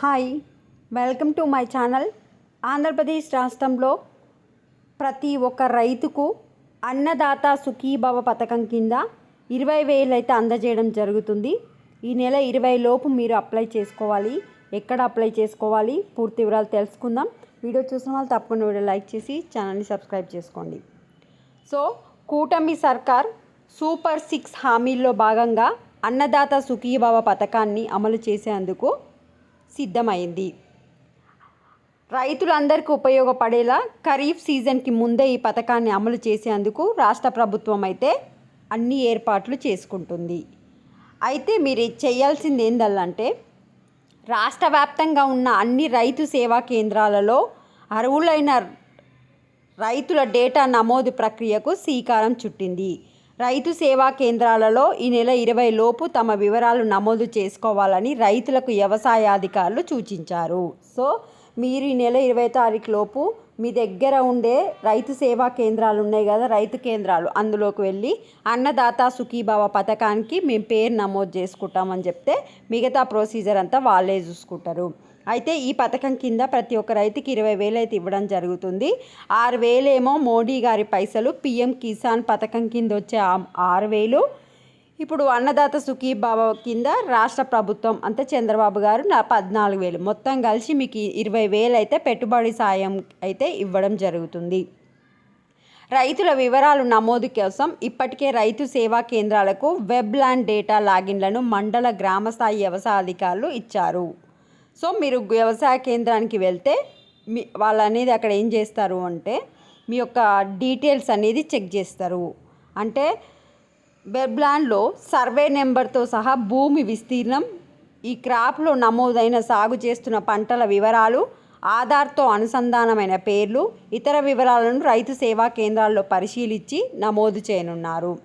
Hi, welcome to my channel. Andhra Pradesh రాష్ట్రంలో ప్రతి ఒక్క రైతుకు అన్నదాత సుఖీభవ పథకం కింద 20,000 అయితే అందజేయడం జరుగుతుంది. ఈ నెల 20 లోపు మీరు అప్లై చేసుకోవాలి. ఎక్కడ అప్లై చేసుకోవాలి పూర్తి వివరాలు తెలుసుకుందాం. వీడియో చూసిన వాళ్ళు తప్పకుండా వీడియో లైక్ చేసి ఛానల్ని సబ్స్క్రైబ్ చేసుకోండి. సో కూటమి సర్కార్ సూపర్ 6 హామీల్లో భాగంగా అన్నదాత సుఖీభవ పథకాన్ని అమలు చేసేందుకు సిద్ధమైంది. రైతులందరికీ ఉపయోగపడేలా ఖరీఫ్ సీజన్కి ముందే ఈ పథకాన్ని అమలు చేసేందుకు రాష్ట్ర ప్రభుత్వం అయితే అన్ని ఏర్పాట్లు చేసుకుంటుంది. అయితే మీరు చేయాల్సింది ఏంటంటే రాష్ట్ర వ్యాప్తంగా ఉన్న అన్ని రైతు సేవా కేంద్రాలలో అర్హులైన రైతుల డేటా నమోదు ప్రక్రియకు శ్రీకారం చుట్టింది. రైతు సేవా కేంద్రాలలో ఈ నెల 20 లోపు తమ వివరాలు నమోదు చేసుకోవాలని రైతులకు వ్యవసాయాధికారులు సూచించారు. సో మీరు ఈ నెల 20 తారీఖు లోపు మీ దగ్గర ఉండే రైతు సేవా కేంద్రాలు ఉన్నాయి కదా, రైతు కేంద్రాలు, అందులోకి వెళ్ళి అన్నదాత సుఖీభవ పథకానికి మేము పేరు నమోదు చేసుకుంటామని చెప్తే మిగతా ప్రొసీజర్ అంతా వాళ్ళే చూసుకుంటారు. అయితే ఈ పథకం కింద ప్రతి ఒక్క రైతుకి 20,000 అయితే ఇవ్వడం జరుగుతుంది. 6,000 ఏమో మోడీ గారి పైసలు, పిఎం కిసాన్ పథకం కింద వచ్చే 6,000. ఇప్పుడు అన్నదాత సుఖీభవ కింద రాష్ట్ర ప్రభుత్వం అంటే చంద్రబాబు గారు 14,000, మొత్తం కలిసి మీకు 20,000 అయితే పెట్టుబడి సాయం అయితే ఇవ్వడం జరుగుతుంది. రైతుల వివరాలు నమోదు కోసం ఇప్పటికే రైతు సేవా కేంద్రాలకు వెబ్ ల్యాండ్ డేటా లాగిన్లను మండల గ్రామస్థాయి వ్యవసాయ అధికారులు ఇచ్చారు. సో మీరు వ్యవసాయ కేంద్రానికి వెళ్తే వాళ్ళు అనేది అక్కడ ఏం చేస్తారు అంటే మీ యొక్క డీటెయిల్స్ అనేది చెక్ చేస్తారు. అంటే వెబ్ ల్యాండ్లో సర్వే నెంబర్తో సహా భూమి విస్తీర్ణం, ఈ క్రాప్లో నమోదైన సాగు చేస్తున్న పంటల వివరాలు, ఆధార్తో అనుసంధానమైన పేర్లు, ఇతర వివరాలను రైతు సేవా కేంద్రాల్లో పరిశీలించి నమోదు చేయనున్నారు.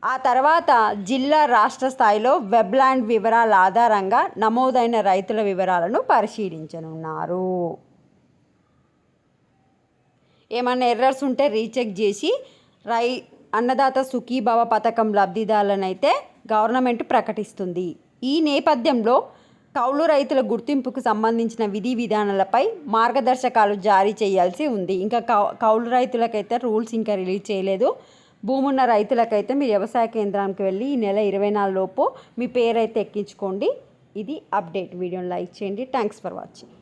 ఆ తర్వాత జిల్లా రాష్ట్ర స్థాయిలో వెబ్ల్యాండ్ వివరాల ఆధారంగా నమోదైన రైతుల వివరాలను పరిశీలించనున్నారు. ఏమైనా ఎర్రర్స్ ఉంటే రీచెక్ చేసి అన్నదాత సుఖీభవ పథకం లబ్ధిదారులనైతే గవర్నమెంట్ ప్రకటిస్తుంది. ఈ నేపథ్యంలో కౌలు రైతుల గుర్తింపుకు సంబంధించిన విధి విధానాలపై మార్గదర్శకాలు జారీ చేయాల్సి ఉంది. ఇంకా కౌలు రైతులకైతే రూల్స్ ఇంకా రిలీజ్ చేయలేదు. భూమి ఉన్న రైతులకైతే మీరు వ్యవసాయ కేంద్రానికి వెళ్ళి ఈ నెల 24 లోపు మీ పేరు అయితే ఎక్కించుకోండి. ఇది అప్డేట్. వీడియోని లైక్ చేయండి. Thanks for watching.